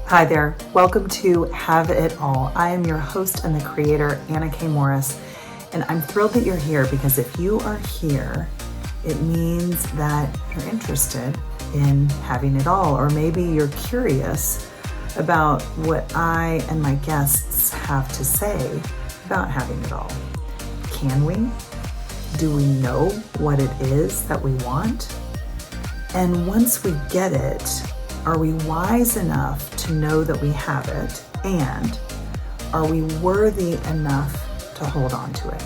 Hi there. Welcome to Have It All. I am your host and the creator, Anna K. Morris, and I'm thrilled that you're here because if you are here, it means that you're interested in having it all, or maybe you're curious about what I and my guests have to say about having it all. Can we? Do we know what it is that we want? And once we get it, are we wise enough to know that we have it? And are we worthy enough to hold on to it?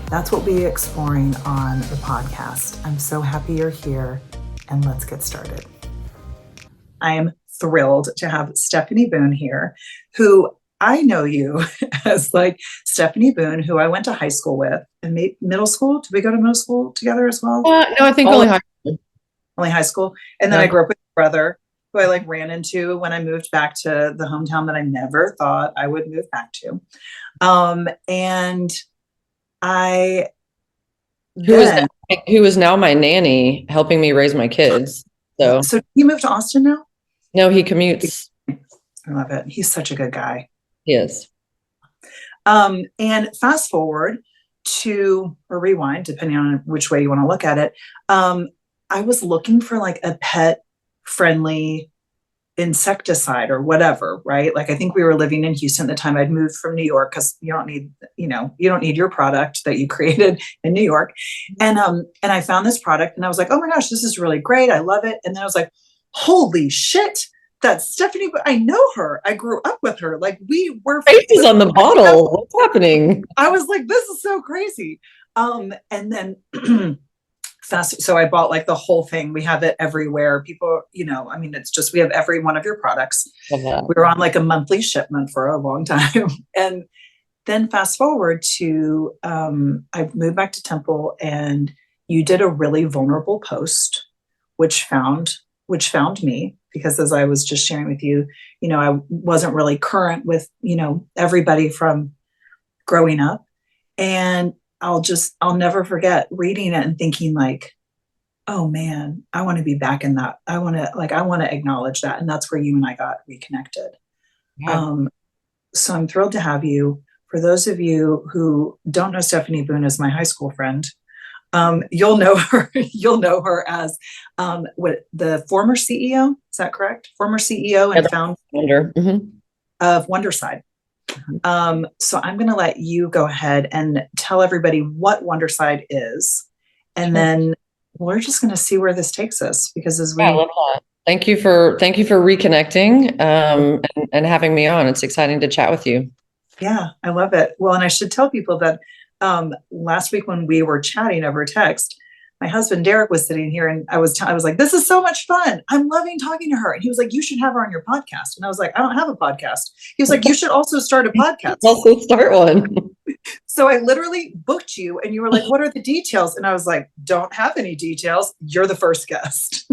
That's what we'll be exploring on the podcast. I'm so happy you're here, and let's get started. I am thrilled to have Stephanie Boone here, who I know you as like Stephanie Boone, who I went to high school with, and middle school. Did we go to middle school together as well? No, I think only high school. Only high school. And then I grew up with your brother, who I like ran into when I moved back to the hometown that I never thought I would move back to. And I who is now my nanny, helping me raise my kids. So you moved to Austin now? No, he commutes. I love it. He's such a good guy. He is. And fast forward to, or rewind, depending on which way you want to look at it. I was looking for like a pet friendly insecticide or whatever, right? Like I think we were living in Houston at the time. I'd moved from New York because you don't need your product that you created in New York. And I found this product and I was like, oh my gosh, this is really great. I love it. And then I was like, holy shit, that's Stephanie. I know her. I grew up with her. Like we were faces on the bottle. What's happening? I was like, this is so crazy. And then so I bought like the whole thing. We have it everywhere. People, it's just, we have every one of your products. We were on like a monthly shipment for a long time. And then fast forward to, I moved back to Temple and you did a really vulnerable post, which found me, because as I was just sharing with you, I wasn't really current with, everybody from growing up. And I'll never forget reading it and thinking like, oh man, I want to be back in that. I want to acknowledge that. And that's where you and I got reconnected. Yeah. So I'm thrilled to have you. For those of you who don't know Stephanie Boone as my high school friend, you'll know her as the former CEO. Is that correct? Former CEO and founder of Wonderside. So I'm going to let you go ahead and tell everybody what Wonderside is, and then we're just going to see where this takes us. Because I love that. Thank you for reconnecting and having me on. It's exciting to chat with you. Yeah, I love it. Well, and I should tell people that last week when we were chatting over text, my husband, Derek, was sitting here and I was like, this is so much fun. I'm loving talking to her. And he was like, you should have her on your podcast. And I was like, I don't have a podcast. He was like, you should also start a podcast. Also start one. So I literally booked you and you were like, what are the details? And I was like, don't have any details. You're the first guest.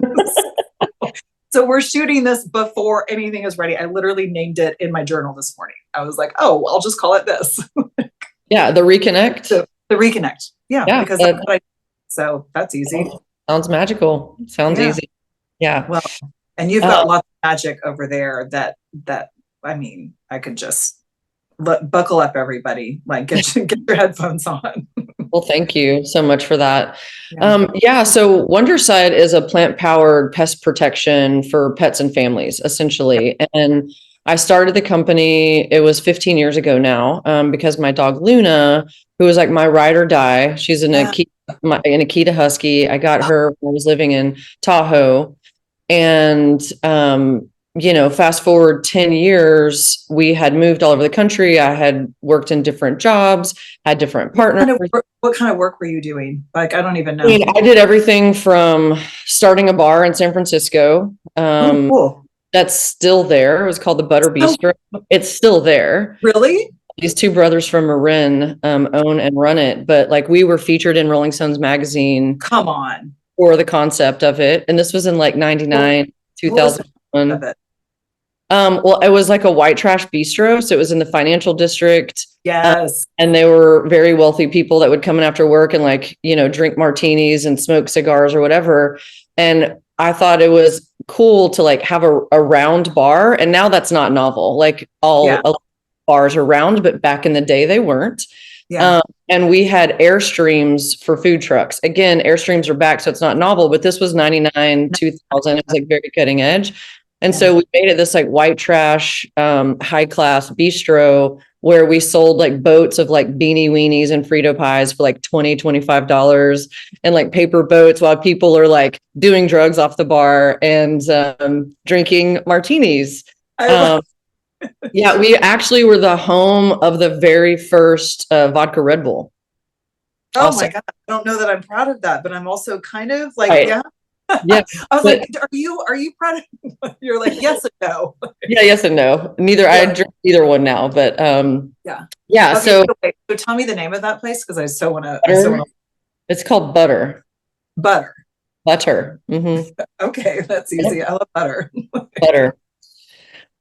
So we're shooting this before anything is ready. I literally named it in my journal this morning. I was like, oh, I'll just call it this. Yeah. The Reconnect. So the Reconnect. Yeah. Because that's what so that's easy. Sounds magical. Sounds easy. Yeah. Well, and you've got lots of magic over there that I could just buckle up, everybody. Like get your headphones on. Well, thank you so much for that. So Wonderside is a plant-powered pest protection for pets and families, essentially. And I started the company, it was 15 years ago now, because my dog Luna, who was like my ride or die, she's an Akita Husky. I got her when I was living in Tahoe. And, fast forward 10 years, we had moved all over the country. I had worked in different jobs, had different partners. What kind of work were you doing? Like, I don't even know. I did everything from starting a bar in San Francisco. Cool. That's still there. It was called the Butter Bistro. It's still there. Really? These two brothers from Marin own and run it. But like we were featured in Rolling Stones magazine. Come on. For the concept of it. And this was in like 99, 2001. Well, it was like a white trash bistro. So it was in the financial district. Yes. And they were very wealthy people that would come in after work and like, drink martinis and smoke cigars or whatever. And I thought it was cool to like have a round bar. And now that's not novel. Like all bars are round, but back in the day they weren't. Yeah. And we had Airstreams for food trucks. Again, Airstreams are back, so it's not novel, but this was 99, 2000. It was like very cutting edge. And so we made it this like white trash, high class bistro where we sold like boats of like beanie weenies and Frito pies for like $25 and like paper boats while people are like doing drugs off the bar and drinking martinis. Yeah, we actually were the home of the very first vodka Red Bull. Oh my God. I don't know that I'm proud of that, but I'm also kind of like, right. Yeah. I was like, are you proud of you're like, yes and no. Yeah, yes and no. Neither I drink either one now, but yeah. Okay, so tell me the name of that place because I so want to. It's called Butter. Butter. Mm-hmm. Okay, that's easy. I love butter. Butter.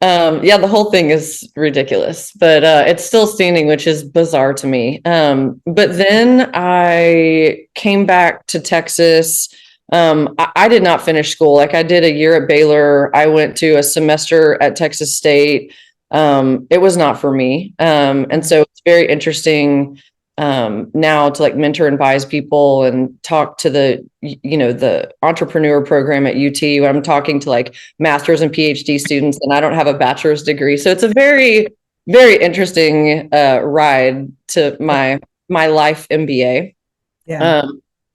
Yeah, the whole thing is ridiculous, but it's still standing, which is bizarre to me. But then I came back to Texas. I did not finish school. Like I did a year at Baylor. I went to a semester at Texas State. It was not for me. And so it's very interesting now to like mentor and advise people and talk to the entrepreneur program at UT when I'm talking to like master's and PhD students and I don't have a bachelor's degree. So it's a very, very interesting ride to my life MBA.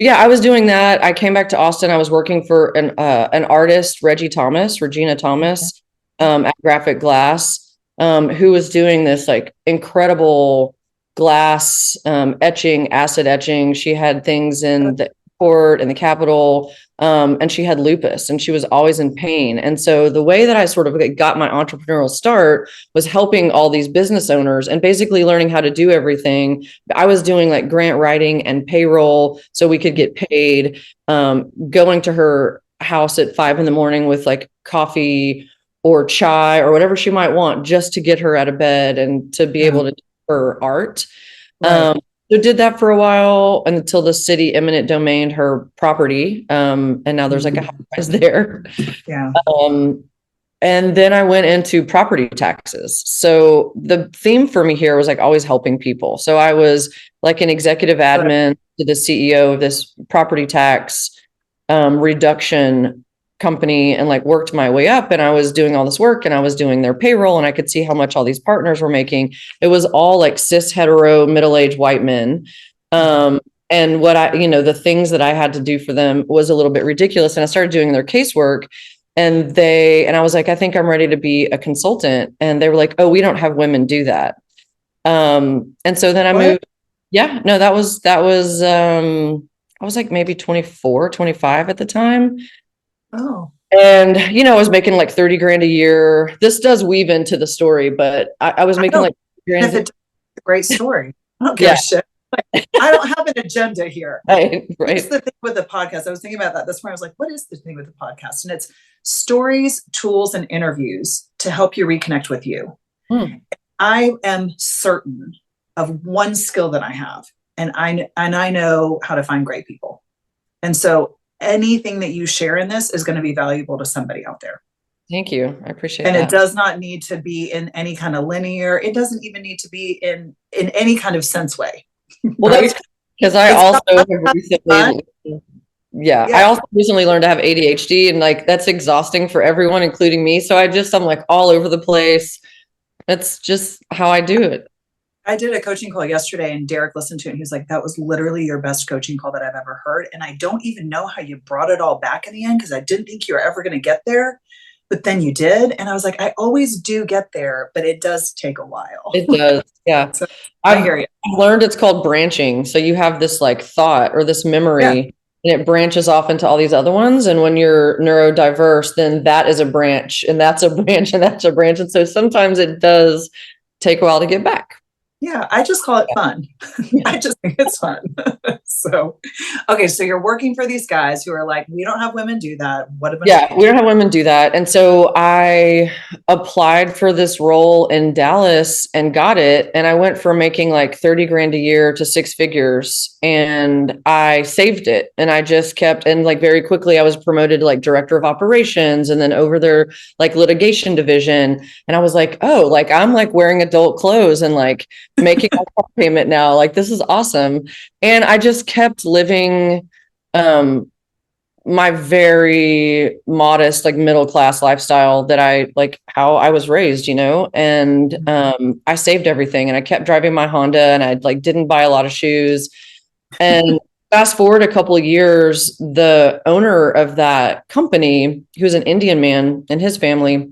Yeah, I was doing that. I came back to Austin. I was working for an artist, Regina Thomas, at Graphic Glass, who was doing this like incredible glass etching, acid etching. She had things in the court and the Capitol, and she had lupus, and she was always in pain. And so the way that I sort of got my entrepreneurial start was helping all these business owners and basically learning how to do everything. I was doing like grant writing and payroll so we could get paid, going to her house at 5 a.m. with like coffee or chai or whatever she might want just to get her out of bed and to be able to do her art. So did that for a while until the city eminent domained her property. And now there's like a high rise there. Yeah. And then I went into property taxes. So the theme for me here was like always helping people. So I was like an executive admin to the CEO of this property tax reduction company and like worked my way up, and I was doing all this work and I was doing their payroll and I could see how much all these partners were making. It was all like cis hetero middle-aged white men. And what the things that I had to do for them was a little bit ridiculous. And I started doing their casework and I was like, I think I'm ready to be a consultant. And they were like, oh, we don't have women do that. And so then I moved. Yeah, no, that was I was like maybe 24, 25 at the time. Oh. And, I was making like 30 grand a year. This does weave into the story, but I was making like it's a great story. I don't give a shit. Like, I don't have an agenda here. Right. It's the thing with the podcast. I was thinking about that this morning. I was like, what is the thing with the podcast? And it's stories, tools, and interviews to help you reconnect with you. I am certain of one skill that I have, and I know how to find great people. And so anything that you share in this is going to be valuable to somebody out there. Thank you. I appreciate that. And it does not need to be in any kind of linear. It doesn't even need to be in any kind of sense way. Well, right? That's because I also have recently, I also recently learned to have ADHD, and like that's exhausting for everyone, including me. So I'm like all over the place. That's just how I do it. I did a coaching call yesterday and Derek listened to it. And he was like, that was literally your best coaching call that I've ever heard. And I don't even know how you brought it all back in the end because I didn't think you were ever going to get there. But then you did. And I was like, I always do get there, but it does take a while. It does. Yeah. So I hear you. I've learned it's called branching. So you have this like thought or this memory and it branches off into all these other ones. And when you're neurodiverse, then that is a branch and that's a branch and that's a branch. And so sometimes it does take a while to get back. Yeah, I just call it fun. I just think it's fun. So, okay, so you're working for these guys who are like, we don't have women do that. What a bunch Yeah, we don't have women do that. And so I applied for this role in Dallas and got it. And I went from making like 30 grand a year to six figures, and I saved it. And I just kept, and like very quickly I was promoted to like director of operations and then over their like litigation division. And I was like, oh, like I'm like wearing adult clothes and like making a car payment now. Like this is awesome. And I just kept living, my very modest, like middle class lifestyle that I like how I was raised, and I saved everything and I kept driving my Honda and I like didn't buy a lot of shoes. And fast forward a couple of years, the owner of that company, who's an Indian man, and his family,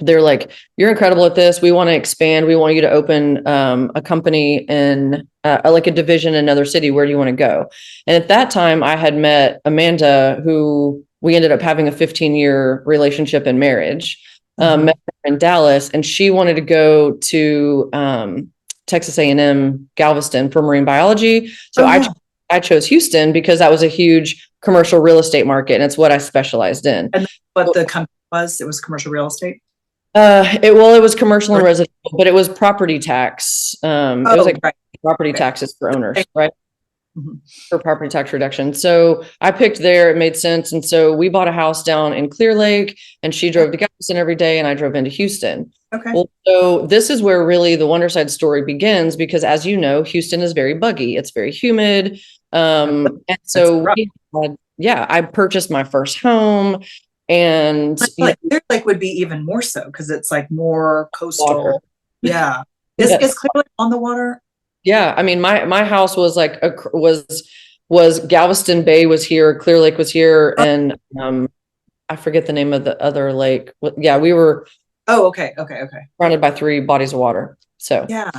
they're like, you're incredible at this. We want to expand. We want you to open a company in like a division in another city. Where do you want to go? And at that time, I had met Amanda, who we ended up having a 15-year relationship and marriage, met her in Dallas, and she wanted to go to Texas A&M Galveston for marine biology. So I chose Houston because that was a huge commercial real estate market, and it's what I specialized in. And what the company was, it was commercial real estate. It was commercial and residential, but it was property tax. It was like property taxes for owners, right? For property tax reduction. So I picked there, it made sense. And so we bought a house down in Clear Lake, and she drove to Galveston every day and I drove into Houston. Okay. Well, so this is where really the Wonderside story begins, because as you know, Houston is very buggy. It's very humid. And so I purchased my first home. And Clear Lake would be even more so because it's like more coastal. Water. Yeah. Is Clear Lake on the water? Yeah. I mean, my house was like was Galveston Bay was here, Clear Lake was here, and I forget the name of the other lake. Yeah, we were okay. surrounded by three bodies of water. So yeah.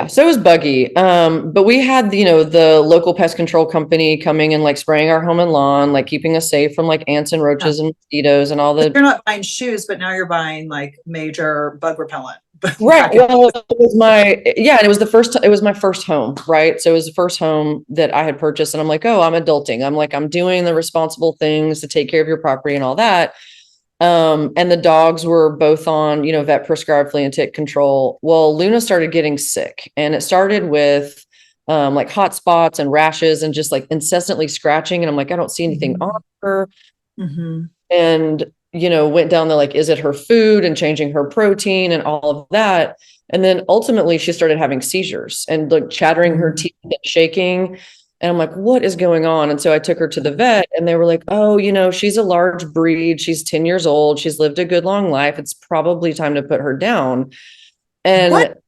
So it was buggy. But we had, the local pest control company coming and like spraying our home and lawn, like keeping us safe from like ants and roaches and mosquitoes and all the. You're not buying shoes, but now you're buying like major bug repellent. Right. Well, it was and it was my first home. Right. So it was the first home that I had purchased, and I'm like, oh, I'm adulting. I'm like, I'm doing the responsible things to take care of your property and all that. And the dogs were both on, vet prescribed flea and tick control. Well, Luna started getting sick, and it started with like hot spots and rashes and just like incessantly scratching. And I'm like, I don't see anything on her. And, went down the like, is it her food, and changing her protein and all of that. And then ultimately she started having seizures and like chattering her teeth and shaking. And I'm like, what is going on? And so I took her to the vet, and they were like, oh, she's a large breed. She's 10 years old. She's lived a good long life. It's probably time to put her down. And what?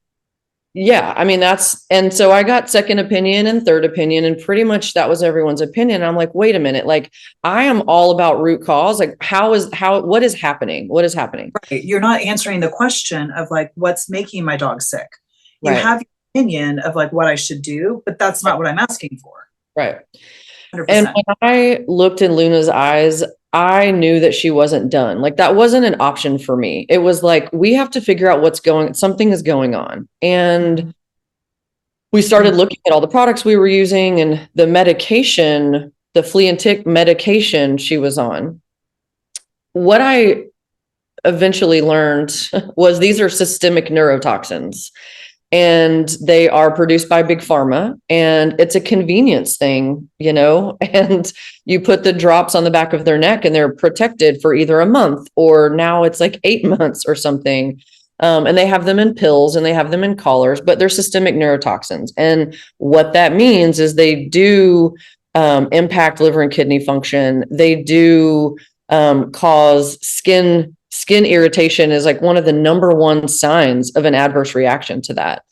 Yeah, I mean, and so I got second opinion and third opinion, and pretty much that was everyone's opinion. I'm like, wait a minute, like I am all about root cause. Like what is happening? What is happening? Right. You're not answering the question of like, what's making my dog sick? You have your opinion of like what I should do, but that's not what I'm asking for. Right. 100%. And when I looked in Luna's eyes, I knew that she wasn't done. Like that wasn't an option for me. It was like, we have to figure out something is going on. And we started looking at all the products we were using and the medication, the flea and tick medication she was on. What I eventually learned was these are systemic neurotoxins. And they are produced by Big Pharma, and it's a convenience thing, and you put the drops on the back of their neck and they're protected for either a month, or now it's like 8 months or something. And they have them in pills and they have them in collars, but they're systemic neurotoxins. And what that means is they do impact liver and kidney function. They do cause skin irritation is like one of the number one signs of an adverse reaction to that.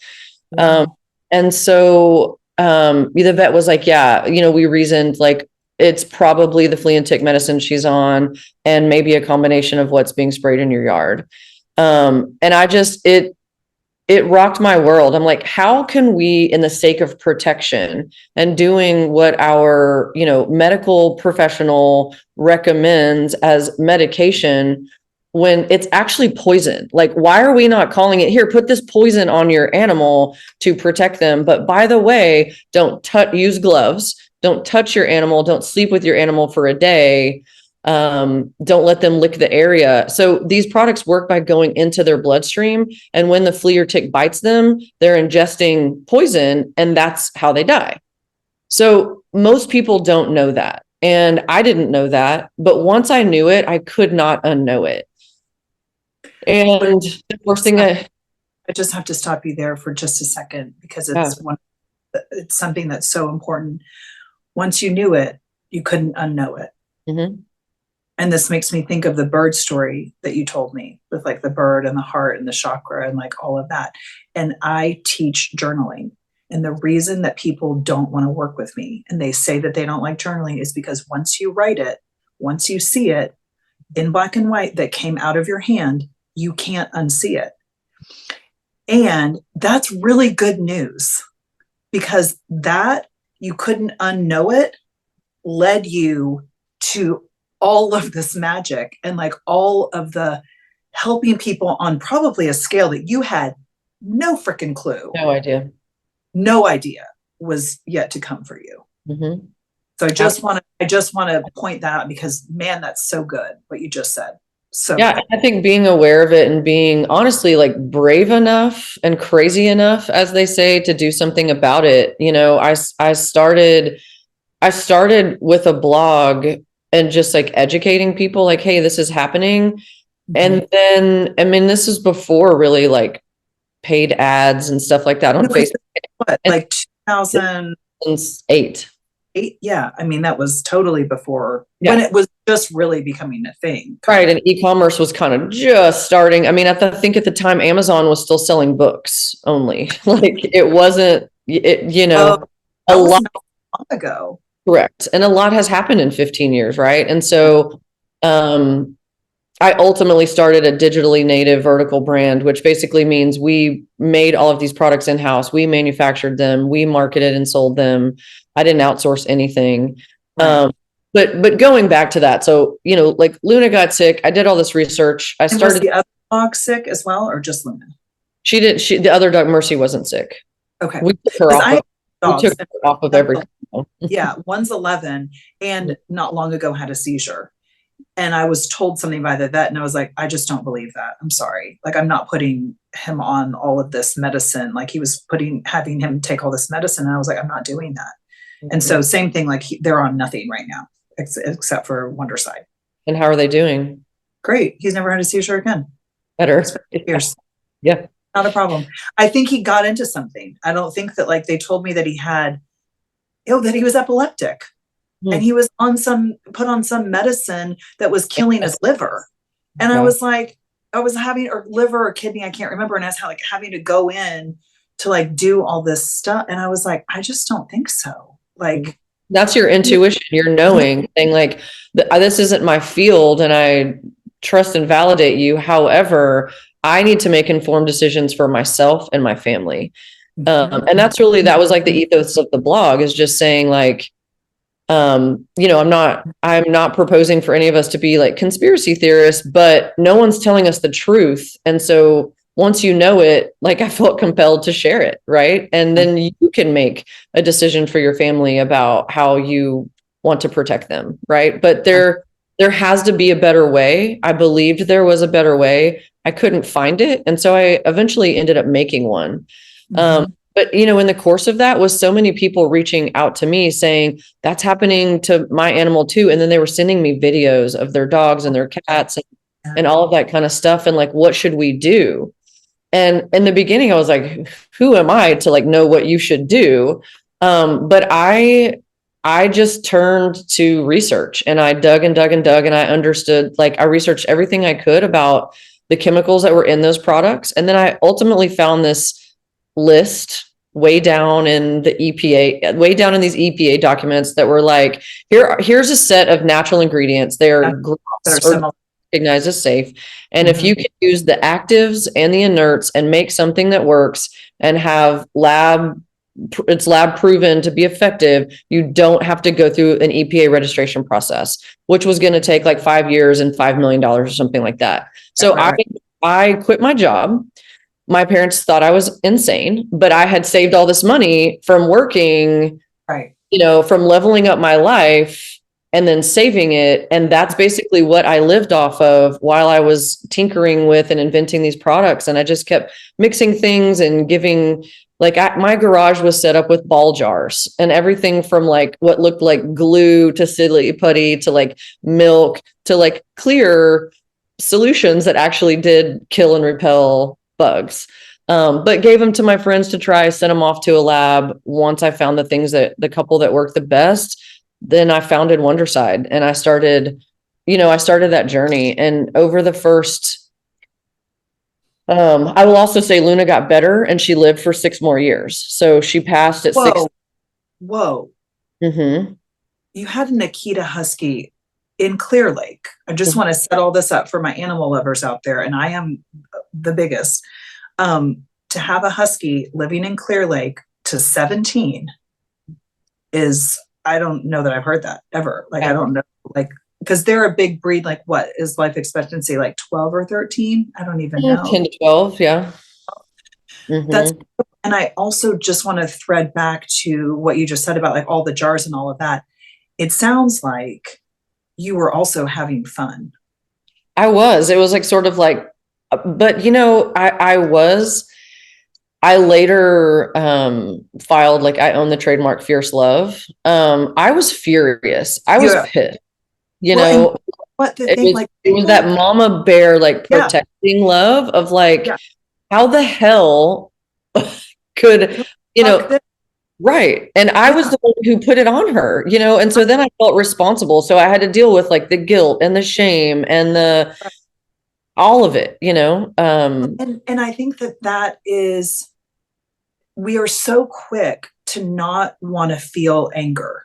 And so the vet was like, we reasoned like it's probably the flea and tick medicine she's on, and maybe a combination of what's being sprayed in your yard. And I just, it rocked my world. I'm like, how can we, in the sake of protection and doing what our, medical professional recommends as medication, when it's actually poison. Like, why are we not calling it, here, put this poison on your animal to protect them? But by the way, don't use gloves, don't touch your animal, don't sleep with your animal for a day. Don't let them lick the area. So these products work by going into their bloodstream. And when the flea or tick bites them, they're ingesting poison, and that's how they die. So most people don't know that. And I didn't know that. But once I knew it, I could not unknow it. And the first thing I just have to stop you there for just a second, because it's something that's so important. Once you knew it, you couldn't unknow it. Mm-hmm. And this makes me think of the bird story that you told me, with like the bird and the heart and the chakra and like all of that. And I teach journaling. And the reason that people don't want to work with me and they say that they don't like journaling is because once you write it, once you see it in black and white that came out of your hand, you can't unsee it. And that's really good news, because that you couldn't unknow it led you to all of this magic and like all of the helping people on probably a scale that you had no freaking clue. No idea was yet to come for you. Mm-hmm. So I just want to point that out, because man, that's so good what you just said. So yeah, I think being aware of it and being honestly like brave enough and crazy enough, as they say, to do something about it. You know, I started with a blog and just like educating people, like, hey, this is happening. Mm-hmm. And then, I mean, this is before really like paid ads and stuff like that on Facebook. What, like 2008? Yeah, I mean, that was totally before when it was just really becoming a thing. Right, and e-commerce was kind of just starting. I mean, I think at the time Amazon was still selling books only. Like, it wasn't, a lot long ago. Correct. And a lot has happened in 15 years, right? And so I ultimately started a digitally native vertical brand, which basically means we made all of these products in-house. We manufactured them, we marketed and sold them. I didn't outsource anything. Right. But going back to that, so, like Luna got sick. I did all this research. Was the other dog sick as well, or just Luna? The other dog, Mercy, wasn't sick. Okay. We took her off of everything. Yeah, one's 11 and not long ago had a seizure. And I was told something by the vet, and I was like, I just don't believe that. I'm sorry. Like, I'm not putting him on all of this medicine. Like, he was having him take all this medicine. And I was like, I'm not doing that. Mm-hmm. And so same thing, like they're on nothing right now, except for Wonderside. And how are they doing? Great. He's never had a seizure again. Better. Years. Yeah. Not a problem. I think he got into something. I don't think that, like, they told me that he had, that he was epileptic. And he was put on some medicine that was killing his liver. And I was like, I was having, or liver or kidney, I can't remember. And I was like having to go in to like do all this stuff. And I was like, I just don't think so. Like, that's your intuition, your knowing, saying like, this isn't my field and I trust and validate you. However, I need to make informed decisions for myself and my family. And that was like the ethos of the blog, is just saying like, I'm not proposing for any of us to be like conspiracy theorists, but no one's telling us the truth. And so once you know it, like, I felt compelled to share it. Right. And then you can make a decision for your family about how you want to protect them. Right. But there has to be a better way. I believed there was a better way. I couldn't find it. And so I eventually ended up making one. But, in the course of that was so many people reaching out to me saying that's happening to my animal too. And then they were sending me videos of their dogs and their cats and all of that kind of stuff. And like, what should we do? And in the beginning, I was like, who am I to like know what you should do? But I just turned to research, and I dug and dug and dug, and I understood, like, I researched everything I could about the chemicals that were in those products. And then I ultimately found this list way down in these EPA documents that were like, here's a set of natural ingredients. They're recognized as safe. And if you can use the actives and the inerts and make something that works and have lab it's lab proven to be effective, you don't have to go through an EPA registration process, which was going to take like 5 years and $5 million or something like that. So I quit my job. My parents thought I was insane, but I had saved all this money from working, from leveling up my life and then saving it. And that's basically what I lived off of while I was tinkering with and inventing these products. And I just kept mixing things and giving, my garage was set up with ball jars and everything from like what looked like glue to silly putty to like milk to like clear solutions that actually did kill and repel bugs. But gave them to my friends to try, sent them off to a lab. Once I found the couple that worked the best, then I founded Wonderside and I started that journey. And over the first, I will also say Luna got better and she lived for 6 more years. So she passed at 6. Whoa. Mm-hmm. You had an Akita Husky in Clear Lake. I just want to set all this up for my animal lovers out there. And I am the biggest. To have a Husky living in Clear Lake to 17 is, I don't know that I've heard that ever. I don't know, because they're a big breed. Like, what is life expectancy? Like 12 or 13? I don't even know. 10 to 12. Yeah. Mm-hmm. And I also just want to thread back to what you just said about like all the jars and all of that. It sounds like you were also having fun. It was like sort of like, but I later filed, like I own the trademark Fierce Love. I was furious. I was pissed. What the thing, it was that mama bear, like protecting love of like, how the hell could, right. And I was the one who put it on her, and so then I felt responsible. So I had to deal with like the guilt and the shame and all of it, And I think that is, we are so quick to not want to feel anger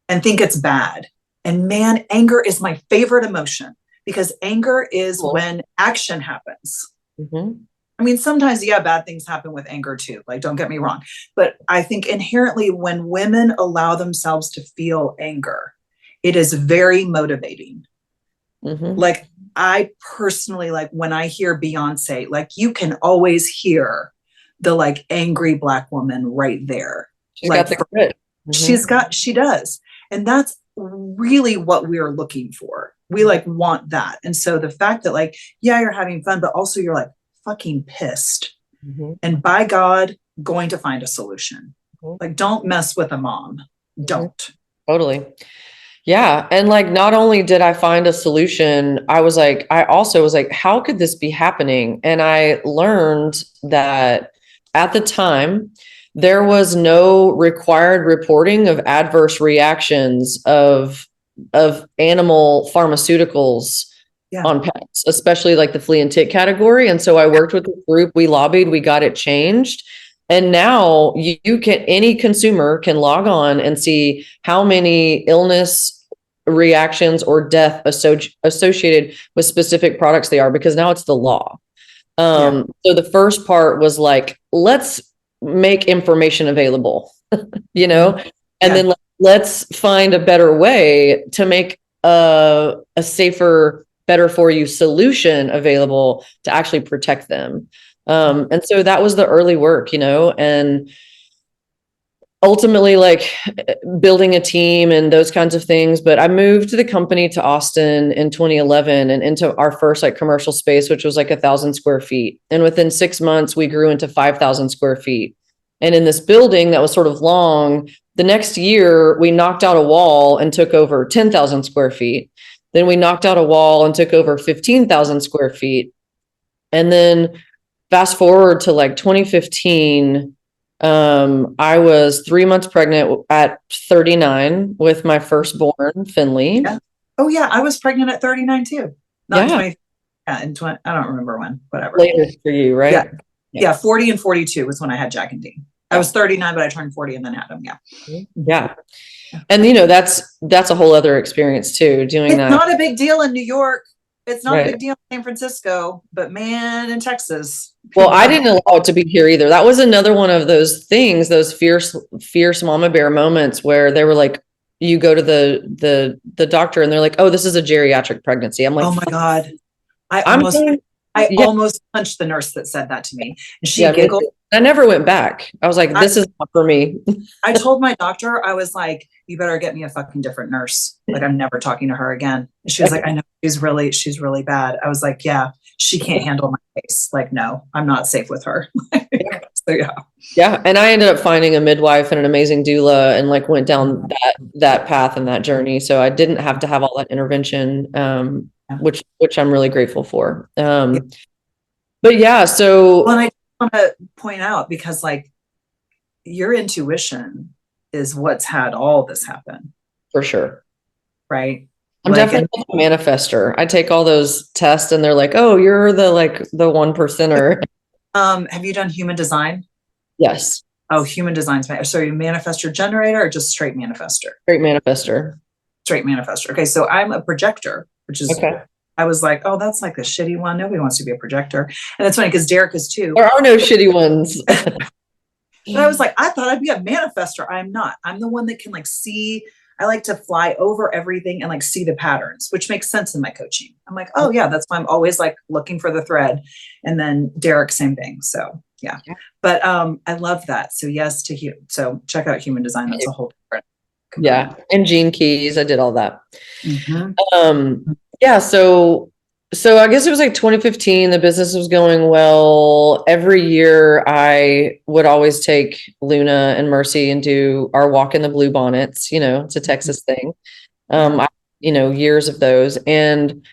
and think it's bad. And man, anger is my favorite emotion because anger is when action happens. I mean, sometimes, bad things happen with anger too. Like, don't get me wrong. But I think inherently when women allow themselves to feel anger, it is very motivating. Like, I personally, like when I hear Beyonce, like you can always hear the like angry Black woman right there. She's got the grit. She does. And that's really what we're looking for. We like want that. And so the fact that like, you're having fun, but also you're like fucking pissed. And by God, going to find a solution. Like, don't mess with a mom. Don't. Totally. Yeah. And like, not only did I find a solution, I also was like, how could this be happening? And I learned that at the time, there was no required reporting of adverse reactions of animal pharmaceuticals on pets, especially like the flea and tick category. And so I worked with the group, we lobbied, we got it changed. And now any consumer can log on and see how many illness reactions or death associated with specific products they are, because now it's the law. So the first part was like, let's make information available, and then let's find a better way to make a safer, better for you solution available to actually protect them. And so that was the early work, and ultimately like building a team and those kinds of things. But I moved the company to Austin in 2011 and into our first like commercial space, which was like 1,000 square feet. And within 6 months, we grew into 5,000 square feet. And in this building that was sort of long, the next year we knocked out a wall and took over 10,000 square feet. Then we knocked out a wall and took over 15,000 square feet. And then fast forward to like 2015, I was 3 months pregnant at 39 with my firstborn, Finley. Oh yeah. I was pregnant at 39 too. Not 20. In 20, I don't remember when, whatever. Later for you, right? Yeah. 40 and 42 was when I had Jack and Dean. I was 39, but I turned 40 and then had them. Yeah. And that's a whole other experience too, doing that. It's not a big deal in New York. It's not a big deal in San Francisco, but man, in Texas. Well, I didn't allow it to be here either. That was another one of those things, those fierce mama bear moments where they were like, you go to the doctor and they're like, oh, this is a geriatric pregnancy. I'm like, oh my God. I almost punched the nurse that said that to me. And she giggled. I never went back. I was like, this is not for me. I told my doctor, I was like, you better get me a fucking different nurse. Like, I'm never talking to her again. And she was like, I know she's really bad. I was like, yeah, she can't handle my case. Like, no, I'm not safe with her. So yeah. Yeah. And I ended up finding a midwife and an amazing doula and like went down that path and that journey. So I didn't have to have all that intervention, which I'm really grateful for. But yeah, so. Well, and I want to point out, because like your intuition is what's had all this happen. For sure. Right. I'm definitely a manifester. I take all those tests and they're like, oh, you're the 1%er. Have you done human design? Yes. Oh, human design's so you manifestor generator or just straight manifester? Straight manifester. Straight manifester. Okay. So I'm a projector, which is okay. I was like, oh, that's like the shitty one. Nobody wants to be a projector. And it's funny because Derek is too. There are no shitty ones. But I was like, I thought I'd be a manifester. I'm not. I'm the one that can like see. I like to fly over everything and like see the patterns, which makes sense in my coaching. I'm like, oh yeah, that's why I'm always like looking for the thread. And then Derek, same thing. So yeah. But I love that. So yes to you. So check out human design. That's a whole different component. Yeah. And Gene Keys. I did all that. Mm-hmm. Yeah. So I guess it was like 2015, the business was going well. Every year I would always take Luna and Mercy and do our walk in the blue bonnets. It's a Texas thing. Years of those. And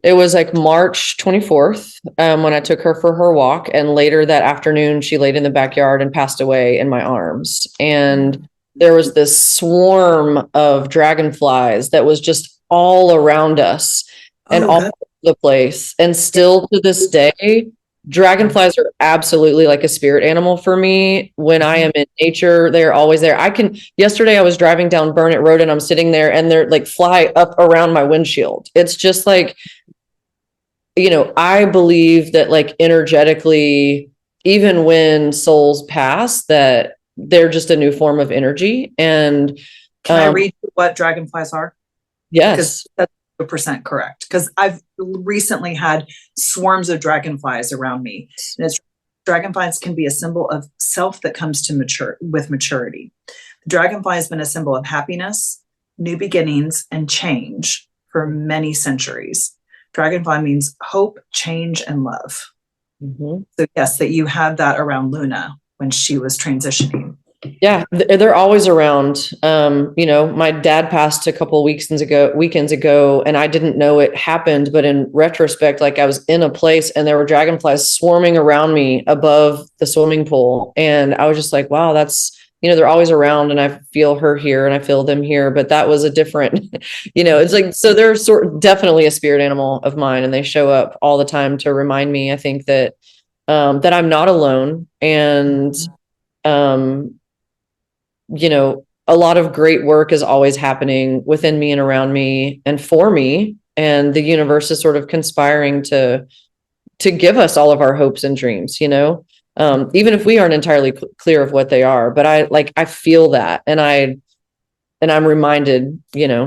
it was like March 24th when I took her for her walk. And later that afternoon, she laid in the backyard and passed away in my arms. And there was this swarm of dragonflies that was just all around us and all the place. And still to this day, dragonflies are absolutely like a spirit animal for me. When I am in nature, they're always there. Yesterday I was driving down Burnett Road and I'm sitting there and they're like fly up around my windshield. It's just like, I believe that like energetically, even when souls pass, that they're just a new form of energy. And can I read what dragonflies are? Yes. That's 100% correct, because I've recently had swarms of dragonflies around me. And dragonflies can be a symbol of self that comes to maturity. The dragonfly has been a symbol of happiness, new beginnings, and change for many centuries. Dragonfly means hope, change, and love. Mm-hmm. So yes, that you had that around Luna when she was transitioning. Yeah, they're always around. My dad passed a couple of weekends ago, and I didn't know it happened. But in retrospect, like I was in a place and there were dragonflies swarming around me above the swimming pool. And I was just like, wow, that's, they're always around and I feel her here and I feel them here. But that was a different, it's like, so they're definitely a spirit animal of mine and they show up all the time to remind me, I think that I'm not alone. And, a lot of great work is always happening within me and around me and for me. And the universe is sort of conspiring to give us all of our hopes and dreams, even if we aren't entirely clear of what they are. But I feel that. And I'm reminded,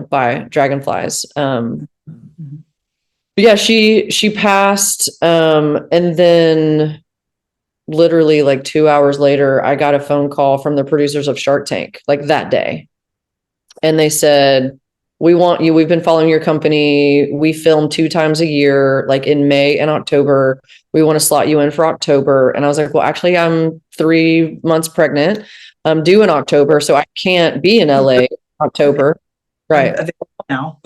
by dragonflies. But yeah, she passed. And then literally like 2 hours later, I got a phone call from the producers of Shark Tank, like that day. And they said, we want you. We've been following your company. We film 2 times a year, like in May and October. We want to slot you in for October. And I was like, well, actually, I'm 3 months pregnant. I'm due in October, so I can't be in LA in October. Right. Now.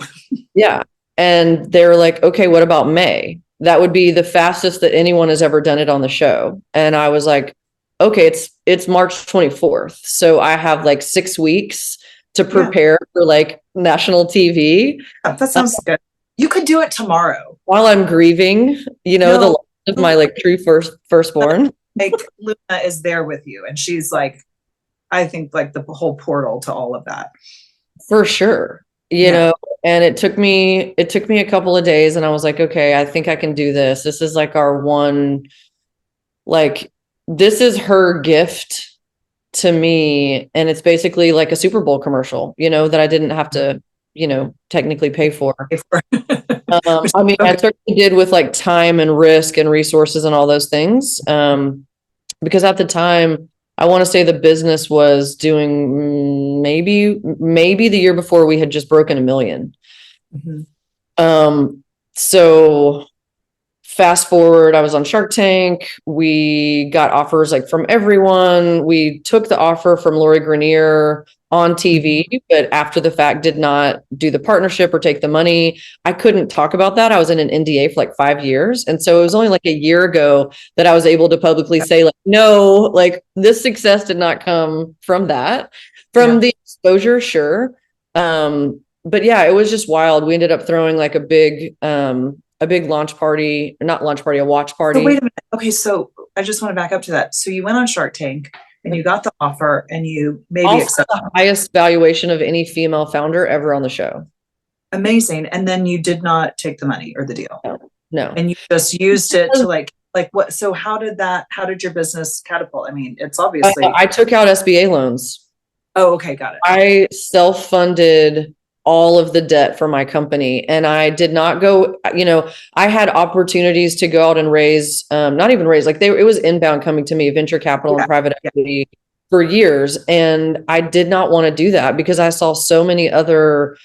Yeah. And they're like, okay, what about May? That would be the fastest that anyone has ever done it on the show. And I was like, okay, it's March 24th. So I have like 6 weeks to prepare for like national TV. Yeah, that sounds good. You could do it tomorrow. While I'm grieving, the loss of my like true firstborn. Like Luna is there with you. And she's like, I think like the whole portal to all of that. For sure. You know, And it took me a couple of days and I was like, okay, I think I can do this. This is like our one, like, this is her gift to me. And it's basically like a Super Bowl commercial, that I didn't have to, technically pay for. I mean, I certainly did with like time and risk and resources and all those things. Because at the time, I want to say the business was doing maybe the year before we had just broken 1 million. So fast forward, I was on Shark Tank. We got offers like from everyone. We took the offer from Lori Grenier on TV, but after the fact did not do the partnership or take the money. I couldn't talk about that. I was in an NDA for like 5 years. And so it was only like a year ago that I was able to publicly say like, no, like this success did not come from that, from the exposure. Sure. But yeah, it was just wild. We ended up throwing like a big launch party, not launch party, a watch party. So wait a minute. Okay. So I just want to back up to that. So you went on Shark Tank and you got the offer and you maybe accepted the highest valuation of any female founder ever on the show. Amazing. And then you did not take the money or the deal. No. And you just used it to like what, so how did your business catapult? I mean, it's obviously. I took out SBA loans. Oh, okay. Got it. I self-funded all of the debt for my company. And I did not go, I had opportunities to go out and raise, not even raise, like it was inbound coming to me, venture capital and private equity for years. And I did not want to do that because I saw so many other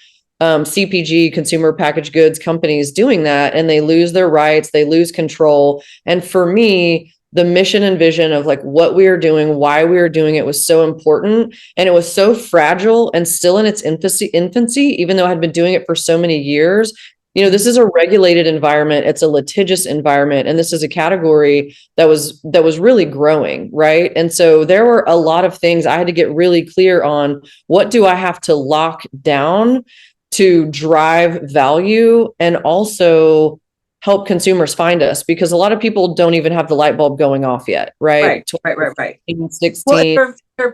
CPG, consumer packaged goods companies doing that, and they lose their rights, they lose control. And for me, the mission and vision of like what we are doing, why we are doing it was so important. And it was so fragile and still in its infancy, even though I had been doing it for so many years. This is a regulated environment. It's a litigious environment. And this is a category that was really growing. Right. And so there were a lot of things I had to get really clear on. What do I have to lock down to drive value and also help consumers find us? Because a lot of people don't even have the light bulb going off yet, right? Right. 16. Well, their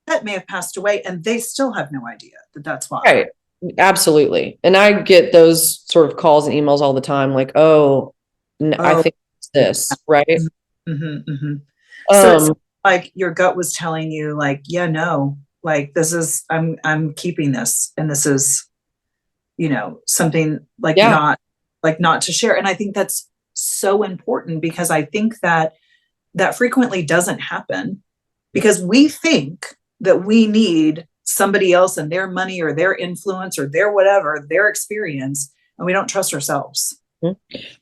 pet may have passed away and they still have no idea that's why. Right. Absolutely. And I get those sort of calls and emails all the time, like, I think it's this, right? So it's like your gut was telling you like, yeah, no, like this is, I'm keeping this, and this is, something like not to share. And I think that's so important because I think that frequently doesn't happen because we think that we need somebody else and their money or their influence or their whatever, their experience, and we don't trust ourselves.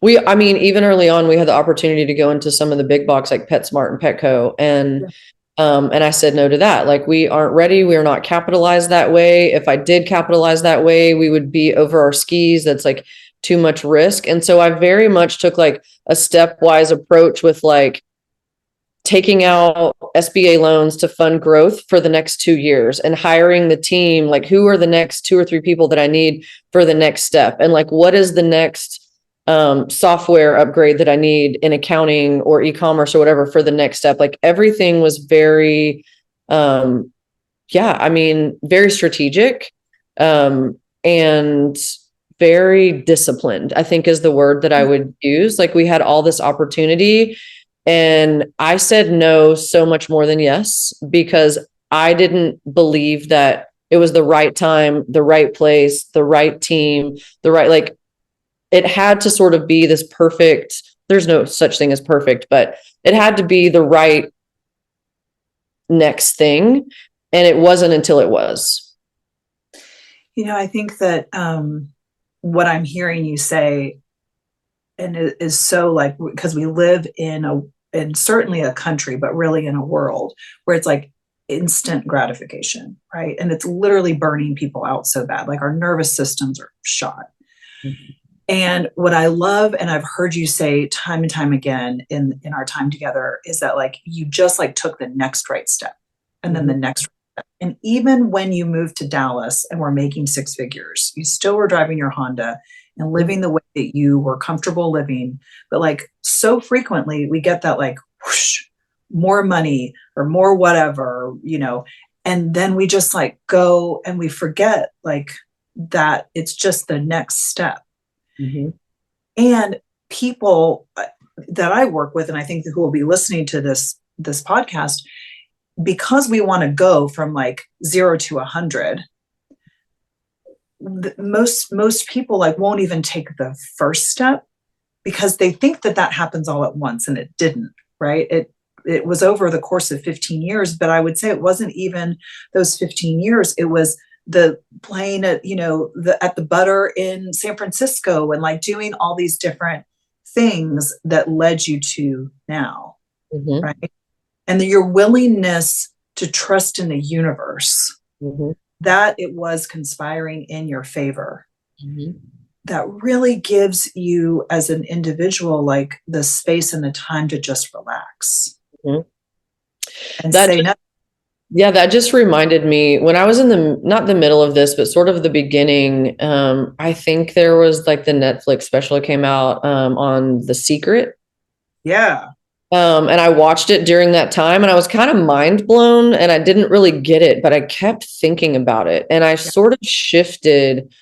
Even early on, we had the opportunity to go into some of the big box like PetSmart and Petco, and I said no to that. Like, we aren't ready. We are not capitalized that way. If I did capitalize that way, we would be over our skis. That's like too much risk. And so I very much took like a stepwise approach with like taking out SBA loans to fund growth for the next 2 years and hiring the team. Like, who are the next 2 or 3 people that I need for the next step? And like, what is the next software upgrade that I need in accounting or e-commerce or whatever for the next step? Like, everything was very, very strategic, and very disciplined, I think is the word that I would use. Like, we had all this opportunity and I said no so much more than yes, because I didn't believe that it was the right time, the right place, the right team, like, it had to sort of be this perfect, there's no such thing as perfect, but it had to be the right next thing. And it wasn't until it was. I think that what I'm hearing you say, and it is so like, because we live in certainly a country, but really in a world where it's like instant gratification, right? And it's literally burning people out so bad. Like, our nervous systems are shot. And what I love, and I've heard you say time and time again in our time together, is that like, you just like took the next right step and then the next right step. And even when you moved to Dallas and were making 6 figures, you still were driving your Honda and living the way that you were comfortable living. But like, so frequently we get that like whoosh, more money or more whatever, and then we just like go and we forget like that it's just the next step. Mm-hmm. And people that I work with, and I think who will be listening to this podcast, because we want to go from like 0 to 100, most people like won't even take the first step because they think that happens all at once, and it didn't, right? It was over the course of 15 years, but I would say it wasn't even those 15 years. It was the playing at, at the Butter in San Francisco, and like doing all these different things that led you to now, Mm-hmm. right? And your willingness to trust in the universe, Mm-hmm. that it was conspiring in your favor. Mm-hmm. That really gives you as an individual, like the space and the time to just relax. Mm-hmm. And say no. Yeah, that just reminded me when I was in not the middle of this, but sort of the beginning. I think there was like the Netflix special that came out on The Secret. Yeah. And I watched it during that time, and I was kind of mind blown, and I didn't really get it, but I kept thinking about it, and I sort of shifted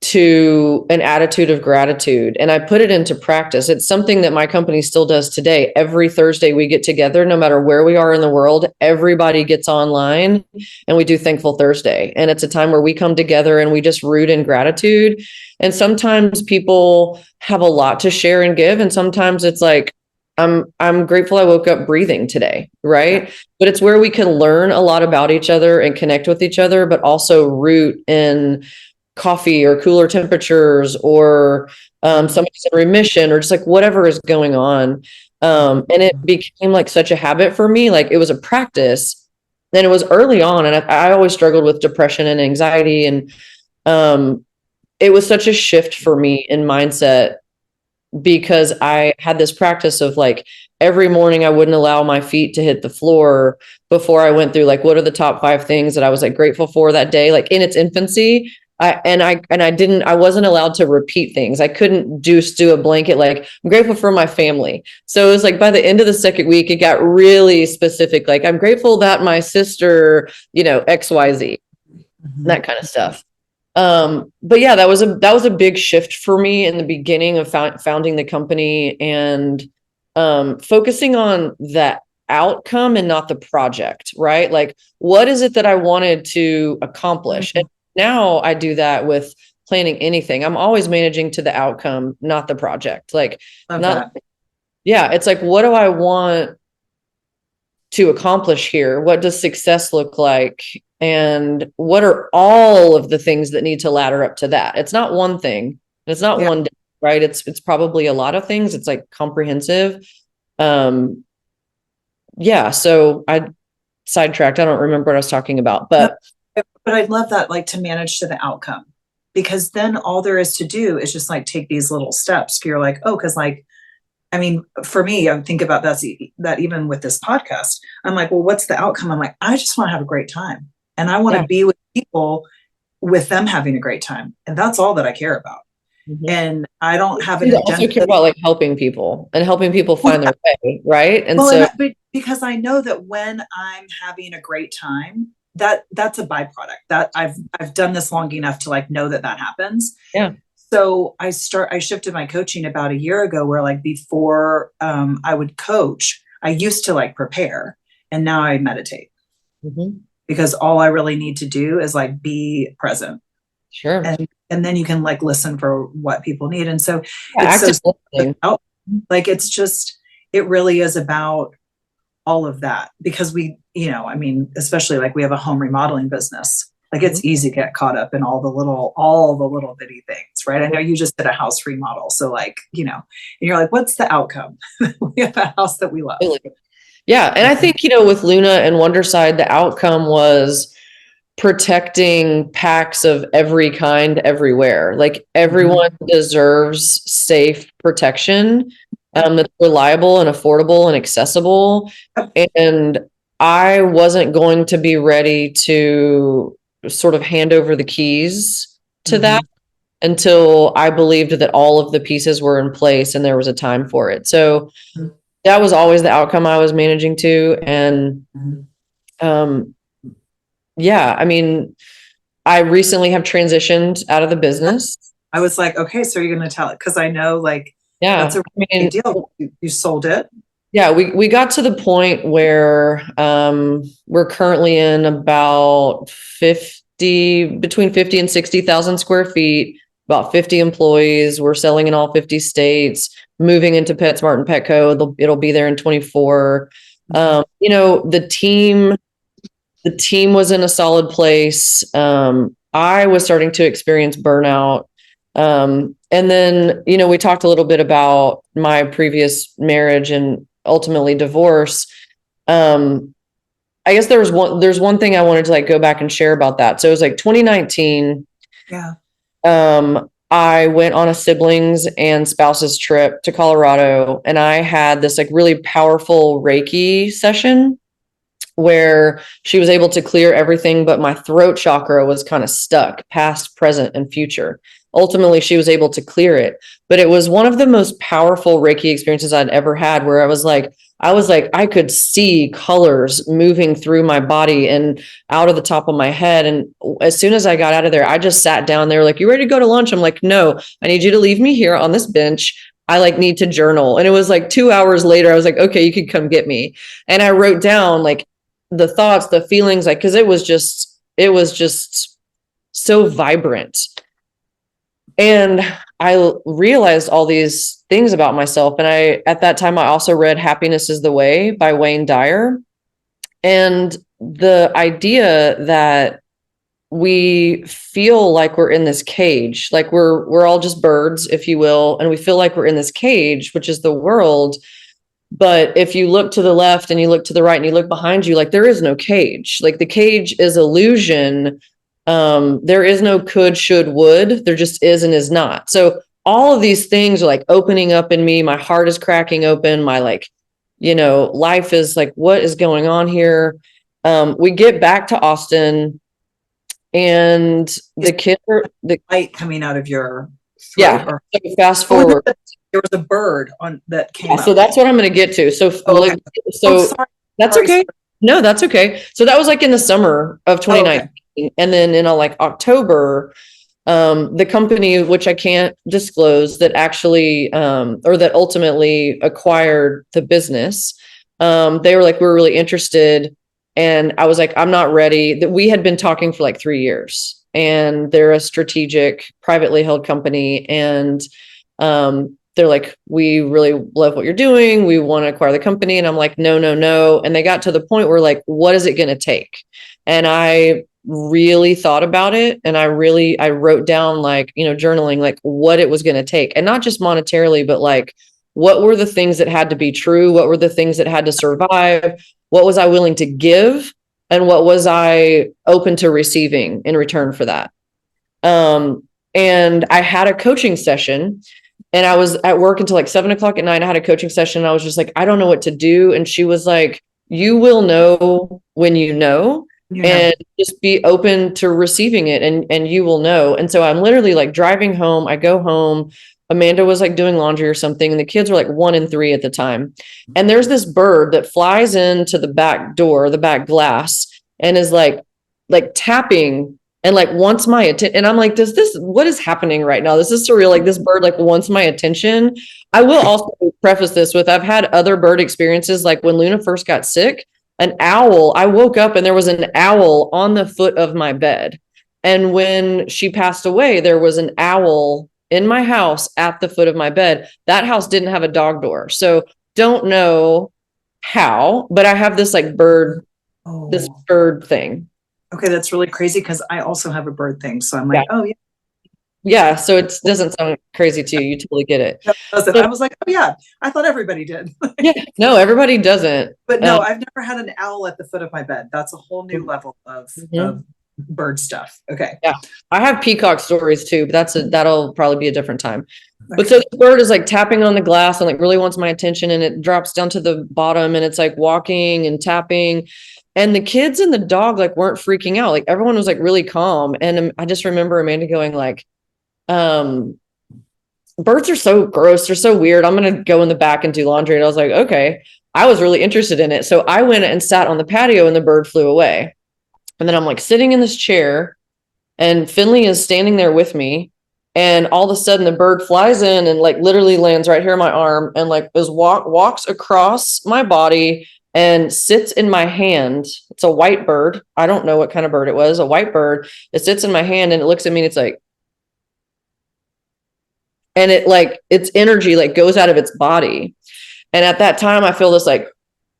to an attitude of gratitude, and I put it into practice. It's something that my company still does today. Every Thursday we get together, no matter where we are in the world, everybody gets online and we do Thankful Thursday. And it's a time where we come together and we just root in gratitude. And sometimes people have a lot to share and give. And sometimes it's like, I'm grateful I woke up breathing today, right? Yeah. But it's where we can learn a lot about each other and connect with each other, but also root in coffee or cooler temperatures, or somebody's in remission, or just like whatever is going on. And it became like such a habit for me. Like it was a practice. Then it was early on, and I always struggled with depression and anxiety. And it was such a shift for me in mindset, because I had this practice of like every morning I wouldn't allow my feet to hit the floor before I went through like, what are the top 5 things that I was like grateful for that day, like in its infancy. I wasn't allowed to repeat things. I couldn't just do a blanket, like I'm grateful for my family. So it was like by the end of the second week, it got really specific. Like I'm grateful that my sister, XYZ, that kind of stuff. But yeah, that was a big shift for me in the beginning of founding the company, and focusing on that outcome and not the project, right? Like, what is it that I wanted to accomplish? And now I do that with planning anything. I'm always managing to the outcome, not the project. Like, yeah, it's like, what do I want to accomplish here? What does success look like? And what are all of the things that need to ladder up to that? It's not one thing. It's not one day, right? It's probably a lot of things. It's like comprehensive. Yeah. So I sidetracked. I don't remember what I was talking about, but I love that, like to manage to the outcome, because then all there is to do is just like take these little steps. You're like, oh, because like, I mean, for me, I think about that even with this podcast, I'm like, well, what's the outcome? I'm like, I just want to have a great time, and I want to be with people with them having a great time. And that's all that I care about. Mm-hmm. And I don't have an agenda. I also care about like helping people find their way. Right. And because I know that when I'm having a great time, that's a byproduct. That I've done this long enough to like know that happens. Yeah. So I shifted my coaching about a year ago, where like before I would coach, I used to like prepare, and now I meditate. Mm-hmm. Because all I really need to do is like be present. Sure. And then you can like listen for what people need. And so it's so like, it's just, it really is about all of that, because we, I mean, especially like we have a home remodeling business. Like it's easy to get caught up in all the little bitty things, right? I know you just did a house remodel. So like, and you're like, what's the outcome? We have a house that we love. Yeah. And I think, with Luna and Wonderside, the outcome was protecting packs of every kind everywhere. Like everyone deserves safe protection that's reliable and affordable and accessible. And I wasn't going to be ready to sort of hand over the keys to that until I believed that all of the pieces were in place and there was a time for it. So that was always the outcome I was managing to. And yeah, I mean, I recently have transitioned out of the business. I was like, okay, so you're going to tell it. Cause I know like Yeah. that's a big deal. You sold it. Yeah, we got to the point where we're currently in about 50, between 50 and 60,000 square feet, about 50 employees. We're selling in all 50 states, moving into PetSmart and Petco. It'll be there in 24. You know, the team was in a solid place. I was starting to experience burnout. And then, you know, we talked a little bit about my previous marriage and ultimately divorce. I guess there's one thing I wanted to like go back and share about that. So it was like 2019. Yeah. I went on a siblings and spouses trip to Colorado, and I had this like really powerful Reiki session where she was able to clear everything, but my throat chakra was kind of stuck, past, present, and future. Ultimately, she was able to clear it, but it was one of the most powerful Reiki experiences I'd ever had, where I was like, I could see colors moving through my body and out of the top of my head. And as soon as I got out of there, I just sat down there like, you ready to go to lunch? I'm like, no, I need you to leave me here on this bench. I like need to journal. And it was like 2 hours later, I was like, okay, you could come get me. And I wrote down like the thoughts, the feelings, like, cause it was just so vibrant. And I realized all these things about myself. And at that time, I also read Happiness is the Way by Wayne Dyer. And the idea that we feel like we're in this cage, like we're all just birds, if you will. And we feel like we're in this cage, which is the world. But if you look to the left and you look to the right and you look behind you, like there is no cage. Like the cage is illusion. There is no could, should, would. There just is and is not. So all of these things are like opening up in me. My heart is cracking open. My like, you know, life is like, what is going on here? We get back to Austin, and the kids are the light coming out of your throat. Yeah. Or, so fast forward. there was a bird on that came up. So that's what I'm going to get to. So, okay. Sorry. That's okay. Sorry. No, that's okay. So that was like in the summer of 2019. Okay. And then in like October, the company, which I can't disclose, that actually, or that ultimately acquired the business, they were like, we're really interested. And I was like, I'm not ready. That we had been talking for like 3 years, and they're a strategic privately held company. And, they're like, we really love what you're doing. We want to acquire the company. And I'm like, no, no, no. And they got to the point where like, what is it going to take? And I really thought about it. And I wrote down like, you know, journaling, like what it was going to take, and not just monetarily, but like, what were the things that had to be true? What were the things that had to survive? What was I willing to give? And what was I open to receiving in return for that? And I had a coaching session. And I was at work until like 7:00 at night. I had a coaching session. And I was just like, I don't know what to do. And she was like, you will know when you know, and just be open to receiving it, and you will know. And so I'm literally like driving home. I go home. Amanda was like doing laundry or something, and the kids were like 1 and 3 at the time. And there's this bird that flies into the back door, the back glass, and is like tapping and like wants my attention. And I'm like, what is happening right now? This is surreal. Like this bird like wants my attention. I will also preface this with, I've had other bird experiences. Like when Luna first got sick, I woke up and there was an owl on the foot of my bed. And when she passed away, there was an owl in my house at the foot of my bed. That house didn't have a dog door. So don't know how, but I have this like this bird thing. Okay, that's really crazy because I also have a bird thing. So I'm like, oh yeah. Yeah, so it doesn't sound crazy to you. You totally get it. I was like, oh yeah, I thought everybody did. Yeah, no, everybody doesn't. But no, I've never had an owl at the foot of my bed. That's a whole new level of bird stuff. Okay. Yeah, I have peacock stories too, but that'll probably be a different time. Okay. But so the bird is like tapping on the glass and like really wants my attention, and it drops down to the bottom, and it's like walking and tapping. And the kids and the dog like weren't freaking out. Like everyone was like really calm. And I just remember Amanda going like, birds are so gross. They're so weird. I'm going to go in the back and do laundry. And I was like, okay, I was really interested in it. So I went and sat on the patio, and the bird flew away. And then I'm like sitting in this chair, And Finley is standing there with me. And all of a sudden the bird flies in and like literally lands right here in my arm and like walks across my body and sits in my hand. It's a white bird. I don't know what kind of bird it was, a white bird. It sits in my hand and it looks at me and it's like, and it like its energy like goes out of its body. And at that time I feel this like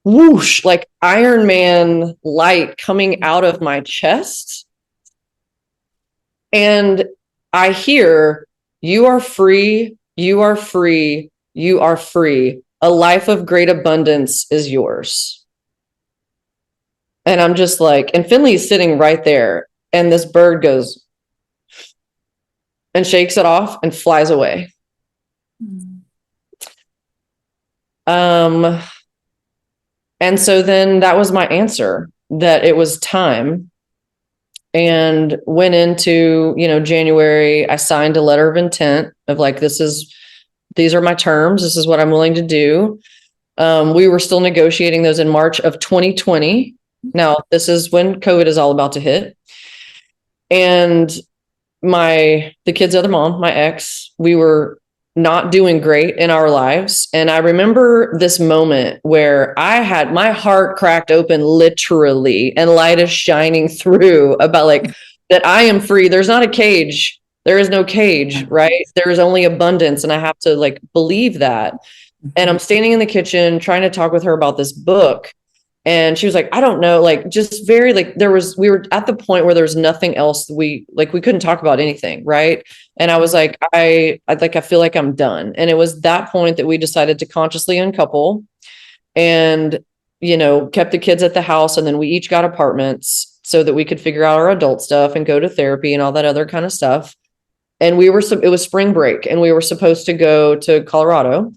whoosh, like Iron Man light coming out of my chest. And I hear, you are free, you are free, you are free. A life of great abundance is yours. And I'm just like, and Finley's sitting right there. And this bird goes and shakes it off and flies away. And so then that was my answer, that it was time. And went into, January, I signed a letter of intent of like, these are my terms. This is what I'm willing to do. We were still negotiating those in March of 2020. Now, this is when COVID is all about to hit. And the kid's other mom, my ex, we were not doing great in our lives. And I remember this moment where I had my heart cracked open literally and light is shining through about like that I am free. There's not a cage. There is no cage, right? There is only abundance. And I have to like believe that. And I'm standing in the kitchen trying to talk with her about this book. And she was like, I don't know, like just very like we were at the point where there was nothing else we couldn't talk about anything. Right. And I was like, I feel like I'm done. And it was that point that we decided to consciously uncouple and, kept the kids at the house. And then we each got apartments so that we could figure out our adult stuff and go to therapy and all that other kind of stuff. And it was spring break and we were supposed to go to Colorado.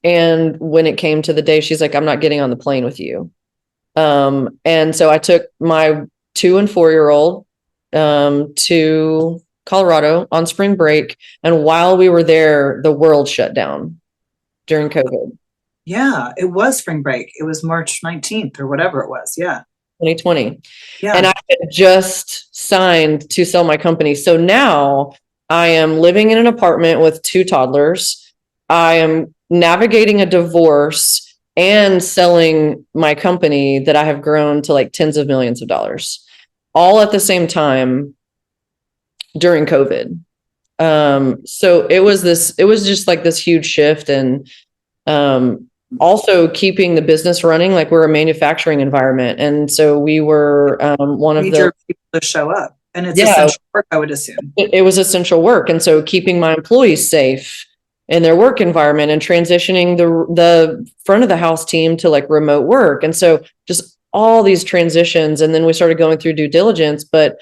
And when it came to the day, she's like, I'm not getting on the plane with you. And so I took my 2 and 4-year-old to Colorado on spring break. And while we were there, the world shut down during COVID. Yeah, it was spring break. It was March 19th or whatever it was. Yeah. 2020. Yeah. And I had just signed to sell my company. So now I am living in an apartment with 2 toddlers. I am navigating a divorce and selling my company that I have grown to like tens of millions of dollars, all at the same time during COVID. So it was just like this huge shift. And also keeping the business running, like we're a manufacturing environment. And so we were one of the people to show up. And it's essential work, I would assume. It was essential work. And so keeping my employees safe in their work environment and transitioning the front of the house team to like remote work. And so just all these transitions. And then we started going through due diligence. But,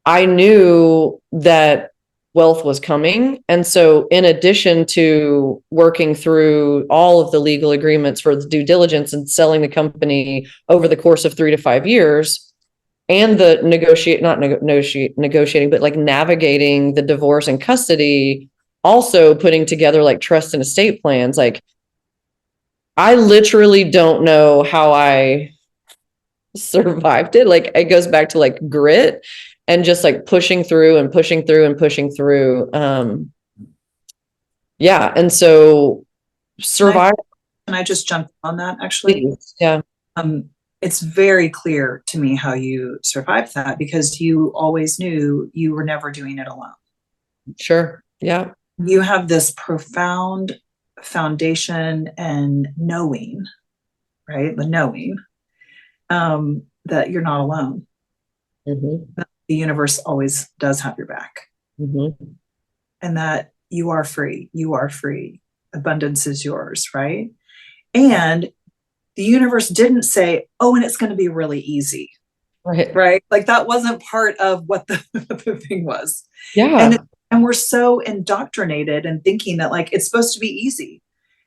I knew that wealth was coming. And so in addition to working through all of the legal agreements for the due diligence and selling the company over the course of 3 to 5 years, and the negotiating, but like navigating the divorce and custody, also putting together like trust and estate plans. Like I literally don't know how I survived it. Like it goes back to like grit and just like pushing through and pushing through and pushing through. Yeah. And so survive. Can I just jump on that actually? Yeah. It's very clear to me how you survived that because you always knew you were never doing it alone. Sure. Yeah. You have this profound foundation and knowing, right? The knowing that you're not alone. Mm-hmm. The universe always does have your back. Mm-hmm. And that you are free. You are free. Abundance is yours, right? And the universe didn't say, oh, and it's going to be really easy. Right. Like that wasn't part of what the thing was. Yeah. And we're so indoctrinated and thinking that like, it's supposed to be easy.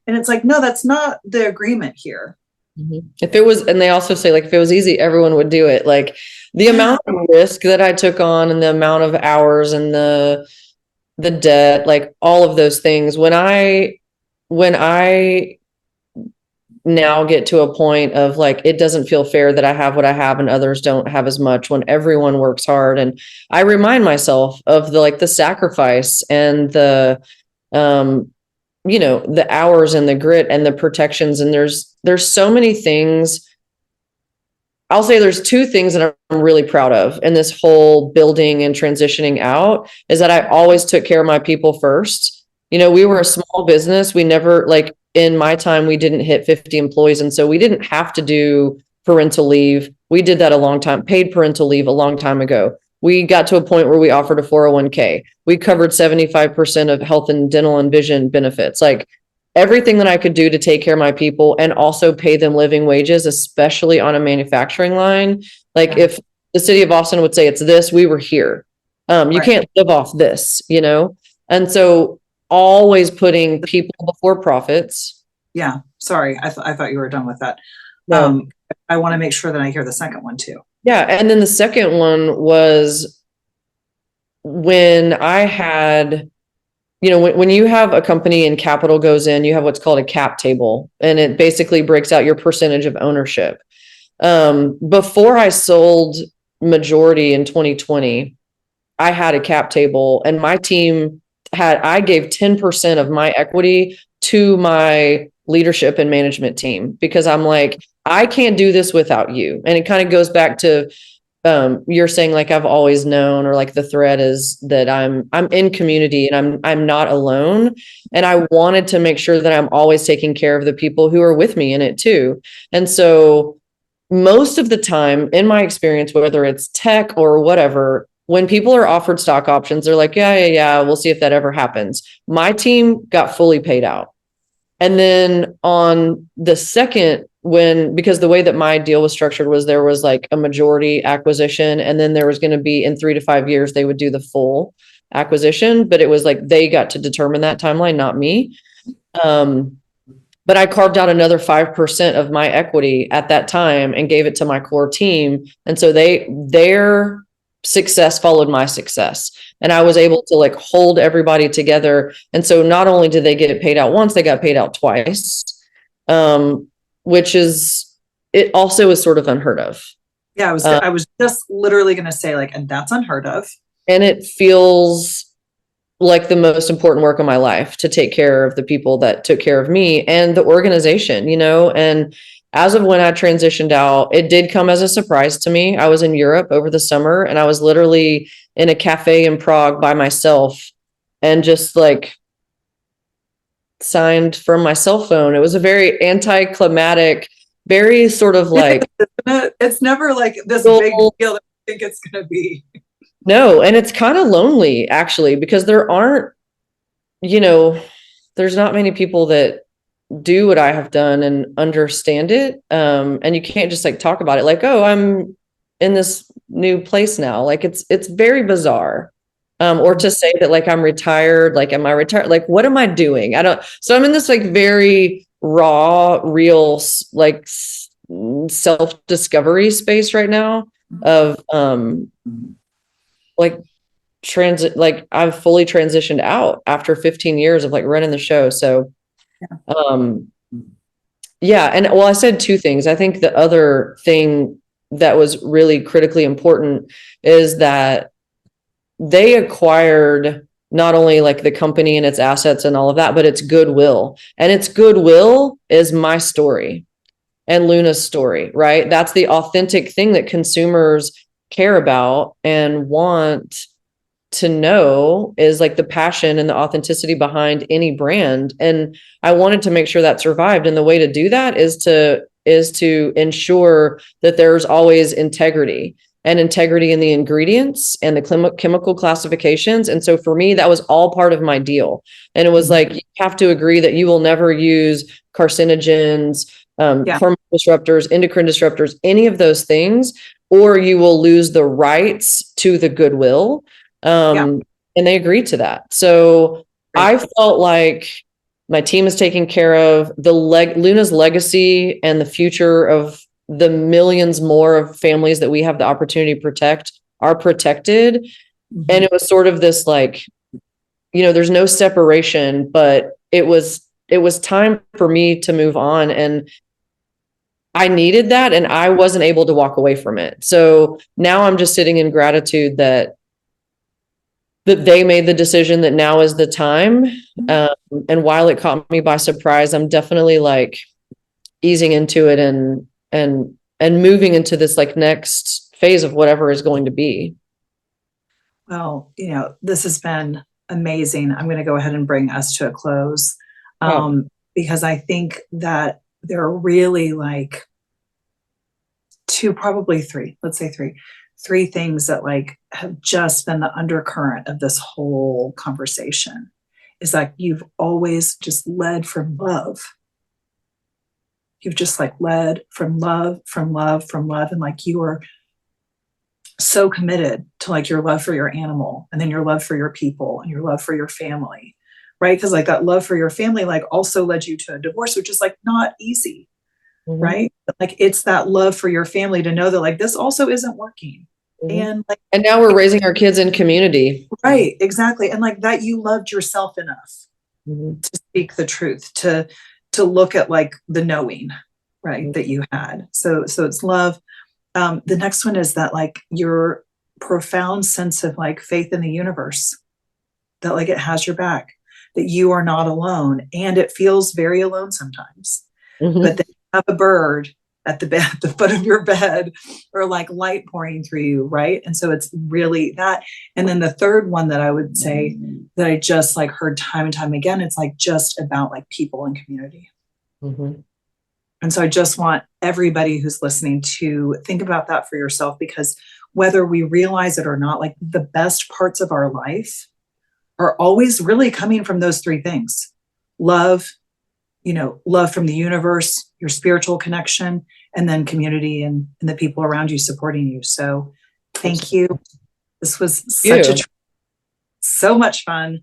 And it's like, no, that's not the agreement here. Mm-hmm. If it was, and they also say like, if it was easy, everyone would do it. Like the amount of risk that I took on and the amount of hours and the debt, like all of those things, when I now get to a point of like, it doesn't feel fair that I have what I have and others don't have as much when everyone works hard. And I remind myself of the sacrifice and the hours and the grit and the protections. And there's so many things. I'll say there's two things that I'm really proud of in this whole building and transitioning out is that I always took care of my people first. We were a small business. We never, like in my time, we didn't hit 50 employees. And so we didn't have to do parental leave. We did that paid parental leave a long time ago. We got to a point where we offered a 401k. We covered 75% of health and dental and vision benefits. Like everything that I could do to take care of my people and also pay them living wages, especially on a manufacturing line. Like if the city of Austin would say it's this, we were here. You can't live off this, And so always putting people before profits. Yeah. Sorry. I thought you were done with that. No. I want to make sure that I hear the second one too. Yeah. And then the second one was when I had, when you have a company and capital goes in, you have what's called a cap table, and it basically breaks out your percentage of ownership. Before I sold majority in 2020, I had a cap table, and my team I gave 10% of my equity to my leadership and management team because I'm like, I can't do this without you. And it kind of goes back to you're saying like I've always known, or like the thread is that I'm in community and I'm not alone. And I wanted to make sure that I'm always taking care of the people who are with me in it too. And so most of the time in my experience, whether it's tech or whatever, when people are offered stock options, they're like, yeah, we'll see if that ever happens. My team got fully paid out. And then on the second, because the way that my deal was structured was there was like a majority acquisition, and then there was going to be in 3 to 5 years, they would do the full acquisition, but it was like, they got to determine that timeline, not me. But I carved out another 5% of my equity at that time and gave it to my core team. And so their success followed my success. And I was able to like hold everybody together. And so not only did they get it paid out once, they got paid out twice, which is, it also is sort of unheard of. Yeah, I was just literally going to say like, and that's unheard of. And it feels like the most important work of my life to take care of the people that took care of me and the organization, and as of when I transitioned out, it did come as a surprise to me. I was in Europe over the summer, and I was literally in a cafe in Prague by myself and just like signed from my cell phone. It was a very anticlimactic, very sort of like, it's never like this big deal that I think it's going to be. No. And it's kind of lonely actually, because there aren't, there's not many people that do what I have done and understand it. And you can't just like talk about it like, oh, I'm in this new place now. Like it's very bizarre. Or to say that like I'm retired, like, am I retired? Like, what am I doing? So I'm in this like very raw, real, like self-discovery space right now of, like transit, like I've fully transitioned out after 15 years of like running the show. So, yeah. And well, I said two things. I think the other thing that was really critically important is that they acquired not only like the company and its assets and all of that, but its goodwill. And its goodwill is my story and Luna's story, right? That's the authentic thing that consumers care about and want to know, is like the passion and the authenticity behind any brand. And I wanted to make sure that survived. And the way to do that is to ensure that there's always integrity in the ingredients and the chemical classifications. And so for me, that was all part of my deal. And it was like, you have to agree that you will never use carcinogens, hormone disruptors, endocrine disruptors, any of those things, or you will lose the rights to the goodwill. And they agreed to that. So I felt like my team is taken care of. Luna's legacy and the future of the millions more of families that we have the opportunity to protect are protected. And it was sort of this like, there's no separation, but it was time for me to move on. And I needed that and I wasn't able to walk away from it. So now I'm just sitting in gratitude that they made the decision that now is the time. And while it caught me by surprise, I'm definitely like easing into it and moving into this like next phase of whatever is going to be. Well, this has been amazing. I'm going to go ahead and bring us to a close, because I think that there are really like probably three, let's say three things that like have just been the undercurrent of this whole conversation. Is like you've always just led from love. You've just like led from love, and like you are so committed to like your love for your animal, and then your love for your people, and your love for your family, right? Because like that love for your family like also led you to a divorce, which is like not easy, right? But, like it's that love for your family to know that like this also isn't working. And like, and now we're raising our kids in community. Right, exactly. And like that you loved yourself enough to speak the truth, to look at like the knowing, right, that you had. So it's love. The next one is that like your profound sense of like faith in the universe, that like it has your back, that you are not alone. And it feels very alone sometimes, but then you have a bird at the foot of your bed, or like light pouring through you, right? And so it's really that. And then the third one that I would say that I just like heard time and time again, it's like just about like people and community. And so I just want everybody who's listening to think about that for yourself, because whether we realize it or not, like the best parts of our life are always really coming from those three things: love, love from the universe, your spiritual connection, and then community and the people around you supporting you. So thank you. This was so much fun.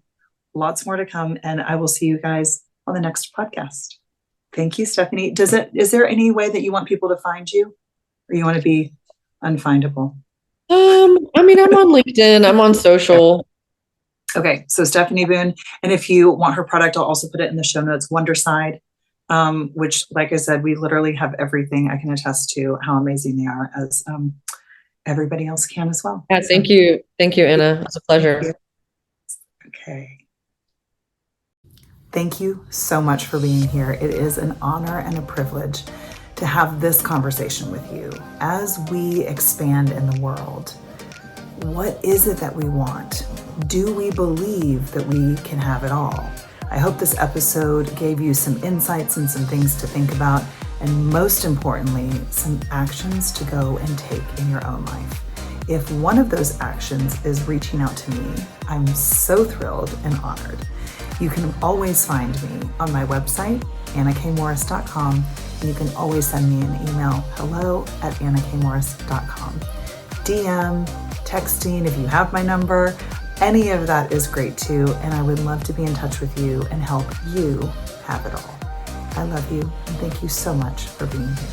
Lots more to come. And I will see you guys on the next podcast. Thank you, Stephanie. Is there any way that you want people to find you, or you want to be unfindable? I mean, I'm on LinkedIn, I'm on social. Okay, so Stephanie Boone, and if you want her product, I'll also put it in the show notes. Wonderside, which, like I said, we literally have everything. I can attest to how amazing they are, as everybody else can as well. Yeah, thank you, Anna. It's a pleasure. Okay. Thank you so much for being here. It is an honor and a privilege to have this conversation with you as we expand in the world. What is it that we want? Do we believe that we can have it all? I hope this episode gave you some insights and some things to think about, and most importantly, some actions to go and take in your own life. If one of those actions is reaching out to me, I'm so thrilled and honored. You can always find me on my website, annakmorris.com. You can always send me an email, hello@annakmorris.com. DM, texting, if you have my number, any of that is great too. And I would love to be in touch with you and help you have it all. I love you, and thank you so much for being here.